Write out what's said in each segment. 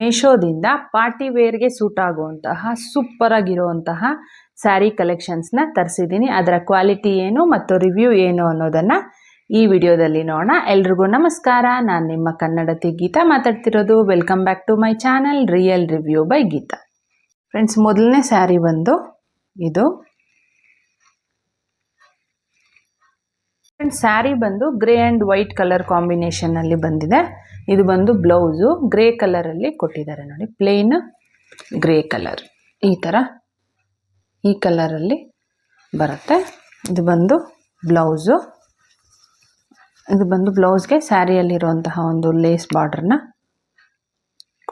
ಮೀಶೋದಿಂದ party ವೇರ್ಗೆ suit ಆಗುವಂತಹ super ಆಗಿರುವಂತಹ ಸ್ಯಾರಿ ಕಲೆಕ್ಷನ್ಸ್ನ ತರಿಸಿದ್ದೀನಿ. ಅದರ ಕ್ವಾಲಿಟಿ ಏನು ಮತ್ತು ರಿವ್ಯೂ ಏನು ಅನ್ನೋದನ್ನು ಈ ವಿಡಿಯೋದಲ್ಲಿ ನೋಡೋಣ. ಎಲ್ರಿಗೂ ನಮಸ್ಕಾರ, ನಾನು ನಿಮ್ಮ ಕನ್ನಡತಿ ಗೀತಾ ಮಾತಾಡ್ತಿರೋದು. Welcome back to my channel real review by Geeta. Friends, ಮೊದಲನೇ ಸ್ಯಾರಿ ಬಂದು ಇದು. ಫ್ರೆಂಡ್ಸ್, ಸ್ಯಾರಿ ಬಂದು ಗ್ರೇ ಆ್ಯಂಡ್ ವೈಟ್ ಕಲರ್ ಕಾಂಬಿನೇಷನ್ನಲ್ಲಿ ಬಂದಿದೆ. ಇದು ಬಂದು ಬ್ಲೌಸು ಗ್ರೇ ಕಲರಲ್ಲಿ ಕೊಟ್ಟಿದ್ದಾರೆ ನೋಡಿ, ಪ್ಲೇನ್ ಗ್ರೇ ಕಲರ್ ಈ ಥರ ಈ ಕಲರಲ್ಲಿ ಬರುತ್ತೆ. ಇದು ಬಂದು ಬ್ಲೌಸು. ಇದು ಬಂದು ಬ್ಲೌಸ್ಗೆ ಸ್ಯಾರಿಯಲ್ಲಿರುವಂತಹ ಒಂದು ಲೇಸ್ ಬಾರ್ಡ್ರನ್ನ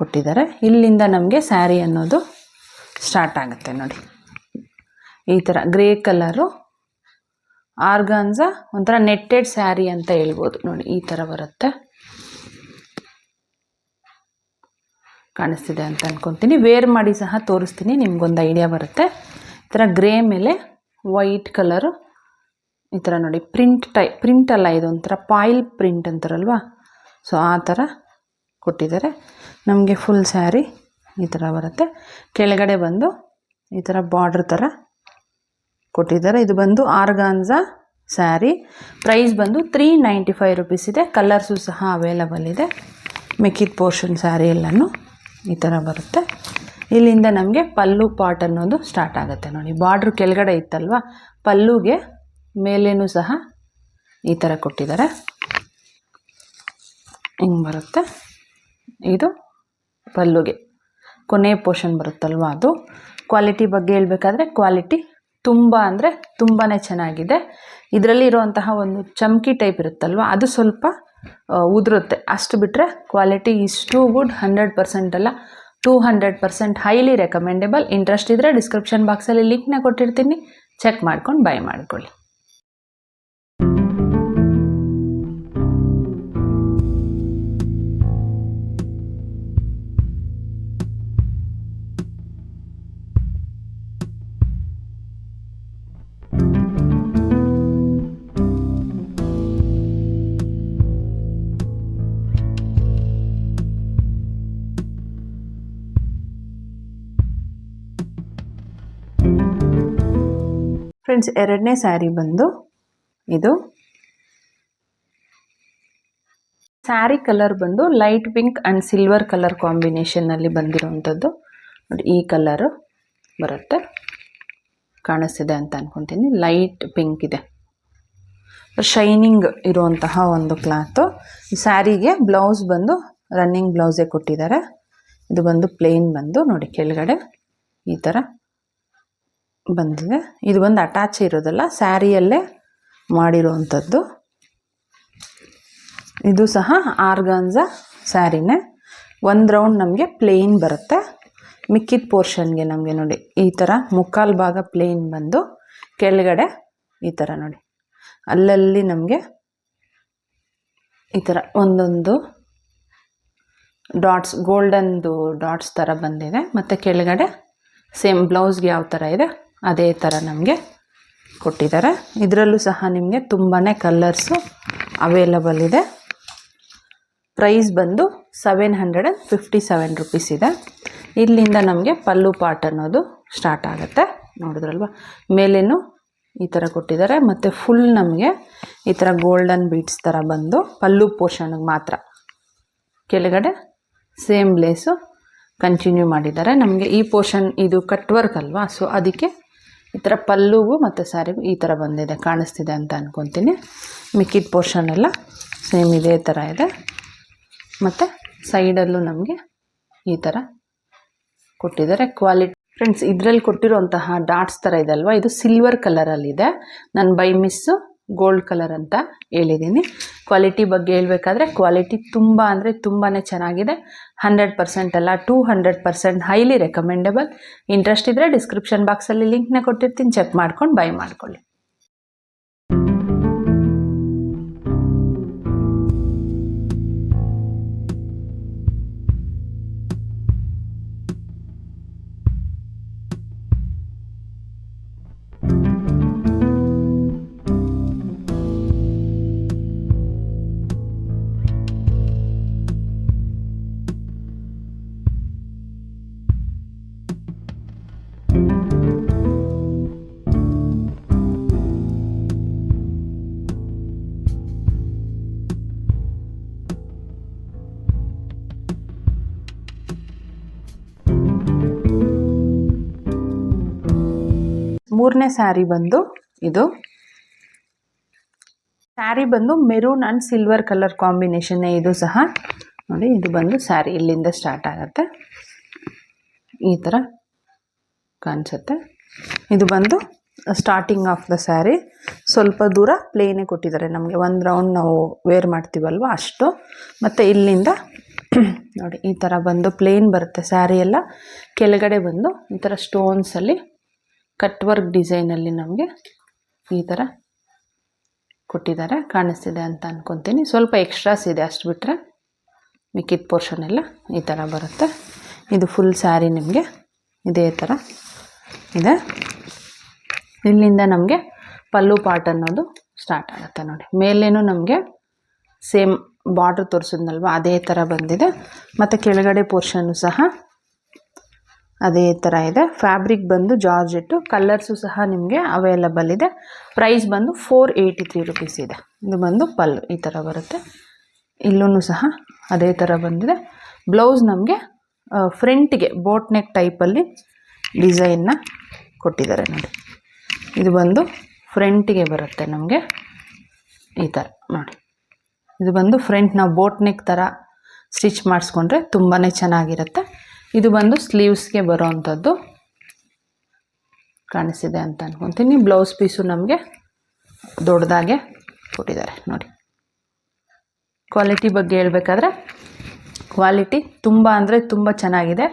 ಕೊಟ್ಟಿದ್ದಾರೆ. ಇಲ್ಲಿಂದ ನಮಗೆ ಸ್ಯಾರಿ ಅನ್ನೋದು ಸ್ಟಾರ್ಟ್ ಆಗುತ್ತೆ ನೋಡಿ. ಈ ಥರ ಗ್ರೇ ಕಲರು ಆರ್ಗಾನ್ಸಾ, ಒಂಥರ ನೆಟ್ಟೆಡ್ ಸ್ಯಾರಿ ಅಂತ ಹೇಳ್ಬೋದು ನೋಡಿ. ಈ ಥರ ಬರುತ್ತೆ, ಕಾಣಿಸ್ತಿದೆ ಅಂತ ಅಂದ್ಕೊತೀನಿ. ವೇರ್ ಮಾಡಿ ಸಹ ತೋರಿಸ್ತೀನಿ, ನಿಮ್ಗೊಂದು ಐಡಿಯಾ ಬರುತ್ತೆ. ಈ ಥರ ಗ್ರೇ ಮೇಲೆ ವೈಟ್ ಕಲರು ಈ ಥರ ನೋಡಿ, ಪ್ರಿಂಟ್ ಅಲ್ಲ, ಇದು ಒಂಥರ ಪಾಯಿಲ್ ಪ್ರಿಂಟ್ ಅಂತಾರಲ್ವ, ಸೊ ಆ ಥರ ಕೊಟ್ಟಿದ್ದಾರೆ. ನಮಗೆ ಫುಲ್ ಸ್ಯಾರಿ ಈ ಥರ ಬರುತ್ತೆ. ಕೆಳಗಡೆ ಬಂದು ಈ ಥರ ಬಾರ್ಡ್ರ್ ಥರ ಕೊಟ್ಟಿದ್ದಾರೆ. ಇದು ಬಂದು ಆರ್ಗಾನ್ಸಾ ಸ್ಯಾರಿ. ಪ್ರೈಸ್ ಬಂದು 395 ರುಪೀಸ್ ಇದೆ. ಕಲರ್ಸು ಸಹ ಅವೈಲಬಲ್ ಇದೆ. ಮಿಕ್ಕಿದ ಪೋರ್ಷನ್ ಸ್ಯಾರಿ ಎಲ್ಲನೂ ಈ ಥರ ಬರುತ್ತೆ. ಇಲ್ಲಿಂದ ನಮಗೆ ಪಲ್ಲು ಪಾರ್ಟ್ ಅನ್ನೋದು ಸ್ಟಾರ್ಟ್ ಆಗುತ್ತೆ ನೋಡಿ. ಬಾರ್ಡ್ರ್ ಕೆಳಗಡೆ ಇತ್ತಲ್ವ, ಪಲ್ಲುಗೆ ಮೇಲೇನೂ ಸಹ ಈ ಥರ ಕೊಟ್ಟಿದ್ದಾರೆ. ಹಿಂಗೆ ಬರುತ್ತೆ. ಇದು ಪಲ್ಲುಗೆ ಕೊನೆ ಪೋರ್ಷನ್ ಬರುತ್ತಲ್ವ, ಅದು. ಕ್ವಾಲಿಟಿ ಬಗ್ಗೆ ಹೇಳಬೇಕಾದ್ರೆ ಕ್ವಾಲಿಟಿ ತುಂಬ ಅಂದರೆ ತುಂಬಾ ಚೆನ್ನಾಗಿದೆ. ಇದರಲ್ಲಿ ಇರುವಂತಹ ಒಂದು ಚಮ್ಕಿ ಟೈಪ್ ಇರುತ್ತಲ್ವ, ಅದು ಸ್ವಲ್ಪ ಉದುರುತ್ತೆ, ಅಷ್ಟು ಬಿಟ್ಟರೆ ಕ್ವಾಲಿಟಿ ಈಸ್ ಟೂ ಗುಡ್. 100% ಅಲ್ಲ, 200% ಹೈಲಿ ರೆಕಮೆಂಡೇಬಲ್. ಇಂಟ್ರೆಸ್ಟ್ ಇದ್ದರೆ ಡಿಸ್ಕ್ರಿಪ್ಷನ್ ಬಾಕ್ಸಲ್ಲಿ ಲಿಂಕ್ನ ಕೊಟ್ಟಿರ್ತೀನಿ, ಚೆಕ್ ಮಾಡ್ಕೊಂಡು ಬೈ ಮಾಡ್ಕೊಳ್ಳಿ. ಫ್ರೆಂಡ್ಸ್, ಎರಡನೇ ಸ್ಯಾರಿ ಬಂದು ಇದು. ಸ್ಯಾರಿ ಕಲರ್ ಬಂದು light pink and silver colour ಕಾಂಬಿನೇಷನ್ನಲ್ಲಿ ಬಂದಿರೋವಂಥದ್ದು ನೋಡಿ. ಈ ಕಲರು ಬರುತ್ತೆ, ಕಾಣಿಸ್ತಿದೆ ಅಂತ ಅಂದ್ಕೊತೀನಿ. ಲೈಟ್ ಪಿಂಕ್ ಇದೆ, ಶೈನಿಂಗ್ ಇರುವಂತಹ ಒಂದು ಕ್ಲಾತು. ಸ್ಯಾರಿಗೆ ಬ್ಲೌಸ್ ಬಂದು ರನ್ನಿಂಗ್ ಬ್ಲೌಸೇ ಕೊಟ್ಟಿದ್ದಾರೆ. ಇದು ಬಂದು ಪ್ಲೇನ್ ಬಂದು ನೋಡಿ, ಕೆಳಗಡೆ ಈ ಥರ ಬಂದಿದೆ. ಇದು ಒಂದು ಅಟ್ಯಾಚ್ ಇರೋದಲ್ಲ, ಸ್ಯಾರಿಯಲ್ಲೇ ಮಾಡಿರೋವಂಥದ್ದು. ಇದು ಸಹ ಆರ್ಗಾನ್ಸಾ ಸ್ಯಾರಿನೇ. ಒಂದು ರೌಂಡ್ ನಮಗೆ ಪ್ಲೇನ್ ಬರುತ್ತೆ. ಮಿಕ್ಕಿದ ಪೋರ್ಷನ್ಗೆ ನಮಗೆ ನೋಡಿ ಈ ಥರ ಮುಕ್ಕಾಲು ಭಾಗ ಪ್ಲೇನ್ ಬಂದು ಕೆಳಗಡೆ ಈ ಥರ ನೋಡಿ, ಅಲ್ಲಲ್ಲಿ ನಮಗೆ ಈ ಥರ ಒಂದೊಂದು ಡಾಟ್ಸ್, ಗೋಲ್ಡನ್ದು ಡಾಟ್ಸ್ ಥರ ಬಂದಿದೆ. ಮತ್ತು ಕೆಳಗಡೆ ಸೇಮ್ ಬ್ಲೌಸ್ಗೆ ಯಾವ ಥರ ಇದೆ ಅದೇ ಥರ ನಮಗೆ ಕೊಟ್ಟಿದ್ದಾರೆ. ಇದರಲ್ಲೂ ಸಹ ನಿಮಗೆ ತುಂಬಾ ಕಲರ್ಸು ಅವೈಲಬಲ್ ಇದೆ. ಪ್ರೈಸ್ ಬಂದು 757 ರುಪೀಸ್ ಇದೆ. ಇಲ್ಲಿಂದ ನಮಗೆ ಪಲ್ಲು ಪಾರ್ಟ್ ಅನ್ನೋದು ಸ್ಟಾರ್ಟ್ ಆಗುತ್ತೆ. ನೋಡಿದ್ರಲ್ವ, ಮೇಲೇನು ಈ ಥರ ಕೊಟ್ಟಿದ್ದಾರೆ. ಮತ್ತು ಫುಲ್ ನಮಗೆ ಈ ಥರ ಗೋಲ್ಡನ್ ಬೀಡ್ಸ್ ಥರ ಬಂದು ಪಲ್ಲು ಪೋರ್ಷನ್ಗೆ ಮಾತ್ರ, ಕೆಳಗಡೆ ಸೇಮ್ ಲೇಸು ಕಂಟಿನ್ಯೂ ಮಾಡಿದ್ದಾರೆ. ನಮಗೆ ಈ ಪೋರ್ಷನ್ ಇದು ಕಟ್ ವರ್ಕ್ ಅಲ್ವಾ, ಸೊ ಅದಕ್ಕೆ ಈ ಥರ ಪಲ್ಲುಗೂ ಮತ್ತು ಸ್ಯಾರಿಗೂ ಈ ಥರ ಬಂದಿದೆ, ಕಾಣಿಸ್ತಿದೆ ಅಂತ ಅಂದ್ಕೊತೀನಿ. ಮಿಕ್ಕಿದ ಪೋರ್ಷನ್ ಎಲ್ಲ ಸೇಮ್ ಇದೇ ಥರ ಇದೆ. ಮತ್ತು ಸೈಡಲ್ಲೂ ನಮಗೆ ಈ ಥರ ಕೊಟ್ಟಿದ್ದಾರೆ. ಕ್ವಾಲಿಟಿ ಫ್ರೆಂಡ್ಸ್, ಇದರಲ್ಲಿ ಕೊಟ್ಟಿರುವಂತಹ ಡಾಟ್ಸ್ ಥರ ಇದೆ ಅಲ್ವಾ, ಇದು ಸಿಲ್ವರ್ ಕಲರಲ್ಲಿದೆ. ನಾನು ಬೈ ಮಿಸ್ಸು ಗೋಲ್ಡ್ ಕಲರ್ ಅಂತ ಹೇಳಿದ್ದೀನಿ. ಕ್ವಾಲಿಟಿ ಬಗ್ಗೆ ಹೇಳಬೇಕಾದ್ರೆ ಕ್ವಾಲಿಟಿ ತುಂಬ ಅಂದರೆ ತುಂಬಾ ಚೆನ್ನಾಗಿದೆ. 100% ಅಲ್ಲ, 200% ಹೈಲಿ ರೆಕಮೆಂಡೇಬಲ್. ಇಂಟ್ರೆಸ್ಟ್ ಇದ್ದರೆ ಡಿಸ್ಕ್ರಿಪ್ಷನ್ ಬಾಕ್ಸಲ್ಲಿ ಲಿಂಕ್ನ ಕೊಟ್ಟಿರ್ತೀನಿ, ಚೆಕ್ ಮಾಡ್ಕೊಂಡು ಬೈ ಮಾಡ್ಕೊಳ್ಳಿ. ಮೂರನೇ ಸ್ಯಾರಿ ಬಂದು ಇದು ಸ್ಯಾರಿ ಬಂದು ಮೆರೂನ್ ಆ್ಯಂಡ್ ಸಿಲ್ವರ್ ಕಲರ್ ಕಾಂಬಿನೇಷನ್ನೇ ಇದು ಸಹ ನೋಡಿ. ಇದು ಬಂದು ಸ್ಯಾರಿ ಇಲ್ಲಿಂದ ಸ್ಟಾರ್ಟ್ ಆಗುತ್ತೆ, ಈ ಥರ ಕಾಣಿಸುತ್ತೆ. ಇದು ಬಂದು ಸ್ಟಾರ್ಟಿಂಗ್ ಆಫ್ ದ ಸ್ಯಾರಿ. ಸ್ವಲ್ಪ ದೂರ ಪ್ಲೇನೇ ಕೊಟ್ಟಿದ್ದಾರೆ ನಮಗೆ, ಒಂದು ರೌಂಡ್ ನಾವು ವೇರ್ ಮಾಡ್ತೀವಲ್ವ ಅಷ್ಟು. ಮತ್ತು ಇಲ್ಲಿಂದ ನೋಡಿ ಈ ಥರ ಬಂದು ಪ್ಲೇನ್ ಬರುತ್ತೆ ಸ್ಯಾರಿ ಎಲ್ಲ. ಕೆಳಗಡೆ ಬಂದು ಈ ಥರ ಸ್ಟೋನ್ಸಲ್ಲಿ ಕಟ್ ವರ್ಕ್ ಡಿಸೈನಲ್ಲಿ ನಮಗೆ ಈ ಥರ ಕೊಟ್ಟಿದ್ದಾರೆ, ಕಾಣಿಸ್ತಿದೆ ಅಂತ ಅಂದ್ಕೊತೀನಿ. ಸ್ವಲ್ಪ ಎಕ್ಸ್ಟ್ರಾಸ್ ಇದೆ ಅಷ್ಟು ಬಿಟ್ಟರೆ ಮಿಕ್ಕಿದ ಪೋರ್ಷನ್ ಎಲ್ಲ ಈ ಥರ ಬರುತ್ತೆ. ಇದು ಫುಲ್ ಸ್ಯಾರಿ ನಿಮಗೆ ಇದೇ ಥರ ಇದೆ. ಇಲ್ಲಿಂದ ನಮಗೆ ಪಲ್ಲು ಪಾರ್ಟ್ ಅನ್ನೋದು ಸ್ಟಾರ್ಟ್ ಆಗುತ್ತೆ ನೋಡಿ. ಮೇಲೇನು ನಮಗೆ ಸೇಮ್ ಬಾರ್ಡ್ರ್ ತೋರಿಸಿದ್ನಲ್ವ ಅದೇ ಥರ ಬಂದಿದೆ. ಮತ್ತು ಕೆಳಗಡೆ ಪೋರ್ಷನ್ನು ಸಹ ಅದೇ ಥರ ಇದೆ. ಫ್ಯಾಬ್ರಿಕ್ ಬಂದು ಜಾರ್ಜೆಟ್ಟು, ಕಲರ್ಸು ಸಹ ನಿಮಗೆ ಅವೈಲಬಲ್ ಇದೆ. ಪ್ರೈಸ್ ಬಂದು 483 ರುಪೀಸ್ ಇದೆ. ಇದು ಬಂದು ಪಲ್ಲು ಈ ಥರ ಬರುತ್ತೆ. ಇಲ್ಲೂ ಸಹ ಅದೇ ಥರ ಬಂದಿದೆ. ಬ್ಲೌಸ್ ನಮಗೆ ಫ್ರಂಟಿಗೆ ಬೋಟ್ ನೆಕ್ ಟೈಪಲ್ಲಿ ಡಿಸೈನ್ನ ಕೊಟ್ಟಿದ್ದಾರೆ ನೋಡಿ. ಇದು ಬಂದು ಫ್ರಂಟಿಗೆ ಬರುತ್ತೆ ನಮಗೆ ಈ ಥರ ನೋಡಿ. ಇದು ಬಂದು ಫ್ರಂಟ್ ನಾವು ಬೋಟ್ ನೆಕ್ ಥರ ಸ್ಟಿಚ್ ಮಾಡಿಸ್ಕೊಂಡ್ರೆ ತುಂಬಾ ಚೆನ್ನಾಗಿರುತ್ತೆ. ಇದು ಬಂದು ಸ್ಲೀವ್ಸ್ಗೆ ಬರೋ ಅಂಥದ್ದು ಕಾಣಿಸಿದೆ ಅಂತ ಅಂದ್ಕೊತೀನಿ. ಬ್ಲೌಸ್ ಪೀಸು ನಮಗೆ ದೊಡ್ಡದಾಗೆ ಕೊಟ್ಟಿದ್ದಾರೆ ನೋಡಿ. ಕ್ವಾಲಿಟಿ ಬಗ್ಗೆ ಹೇಳಬೇಕಾದ್ರೆ ಕ್ವಾಲಿಟಿ ತುಂಬ ಅಂದರೆ ತುಂಬ ಚೆನ್ನಾಗಿದೆ.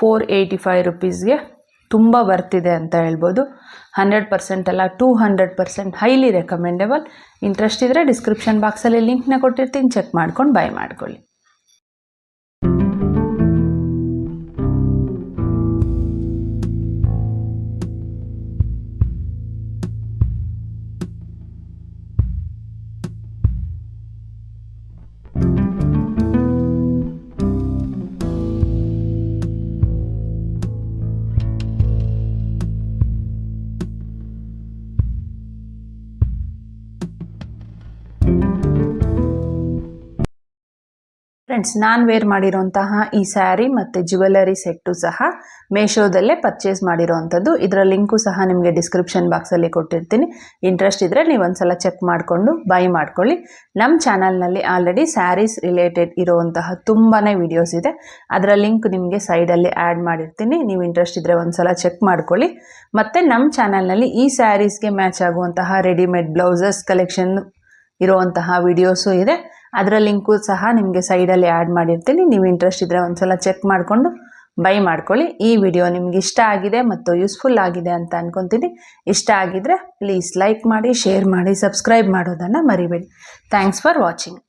485 ರುಪೀಸ್ಗೆ ತುಂಬ ಬರ್ತಿದೆ ಅಂತ ಹೇಳ್ಬೋದು. 100% ಅಲ್ಲ 200% ಹೈಲಿ ರೆಕಮೆಂಡೇಬಲ್. ಇಂಟ್ರೆಸ್ಟ್ ಇದ್ದರೆ ಡಿಸ್ಕ್ರಿಪ್ಷನ್ ಬಾಕ್ಸಲ್ಲಿ ಲಿಂಕ್ನ ಕೊಟ್ಟಿರ್ತೀನಿ, ಚೆಕ್ ಮಾಡ್ಕೊಂಡು ಬೈ ಮಾಡ್ಕೊಳ್ಳಿ. ಫ್ರೆಂಡ್ಸ್, ನಾನು ವೇರ್ ಮಾಡಿರೋಂತಹ ಈ ಸ್ಯಾರಿ ಮತ್ತು ಜ್ಯುವೆಲರಿ ಸೆಟ್ಟು ಸಹ ಮೇಶೋದಲ್ಲೇ ಪರ್ಚೇಸ್ ಮಾಡಿರೋವಂಥದ್ದು. ಇದರ ಲಿಂಕು ಸಹ ನಿಮಗೆ ಡಿಸ್ಕ್ರಿಪ್ಷನ್ ಬಾಕ್ಸಲ್ಲಿ ಕೊಟ್ಟಿರ್ತೀನಿ. ಇಂಟ್ರೆಸ್ಟ್ ಇದ್ದರೆ ನೀವು ಒಂದ್ಸಲ ಚೆಕ್ ಮಾಡಿಕೊಂಡು ಬೈ ಮಾಡ್ಕೊಳ್ಳಿ. ನಮ್ಮ ಚಾನಲ್ನಲ್ಲಿ ಆಲ್ರೆಡಿ ಸ್ಯಾರೀಸ್ ರಿಲೇಟೆಡ್ ಇರೋವಂತಹ ತುಂಬಾ ವಿಡಿಯೋಸ್ ಇದೆ. ಅದರ ಲಿಂಕ್ ನಿಮಗೆ ಸೈಡಲ್ಲಿ ಆ್ಯಡ್ ಮಾಡಿರ್ತೀನಿ. ನೀವು ಇಂಟ್ರೆಸ್ಟ್ ಇದ್ದರೆ ಒಂದ್ಸಲ ಚೆಕ್ ಮಾಡ್ಕೊಳ್ಳಿ. ಮತ್ತು ನಮ್ಮ ಚಾನಲ್ನಲ್ಲಿ ಈ ಸ್ಯಾರೀಸ್ಗೆ ಮ್ಯಾಚ್ ಆಗುವಂತಹ ರೆಡಿಮೇಡ್ ಬ್ಲೌಸಸ್ ಕಲೆಕ್ಷನ್ ಇರುವಂತಹ ವಿಡಿಯೋಸು ಇದೆ. ಅದರ ಲಿಂಕು ಸಹ ನಿಮಗೆ ಸೈಡಲ್ಲಿ ಆ್ಯಡ್ ಮಾಡಿರ್ತೀನಿ. ನೀವು ಇಂಟ್ರೆಸ್ಟ್ ಇದ್ದರೆ ಒಂದ್ಸಲ ಚೆಕ್ ಮಾಡಿಕೊಂಡು ಬೈ ಮಾಡ್ಕೊಳ್ಳಿ. ಈ ವಿಡಿಯೋ ನಿಮ್ಗೆ ಇಷ್ಟ ಆಗಿದೆ ಮತ್ತು ಯೂಸ್ಫುಲ್ ಆಗಿದೆ ಅಂತ ಅಂದ್ಕೊತೀನಿ. ಇಷ್ಟ ಆಗಿದ್ದರೆ ಪ್ಲೀಸ್ ಲೈಕ್ ಮಾಡಿ, ಶೇರ್ ಮಾಡಿ, ಸಬ್ಸ್ಕ್ರೈಬ್ ಮಾಡೋದನ್ನು ಮರಿಬೇಡಿ. Thanks for watching.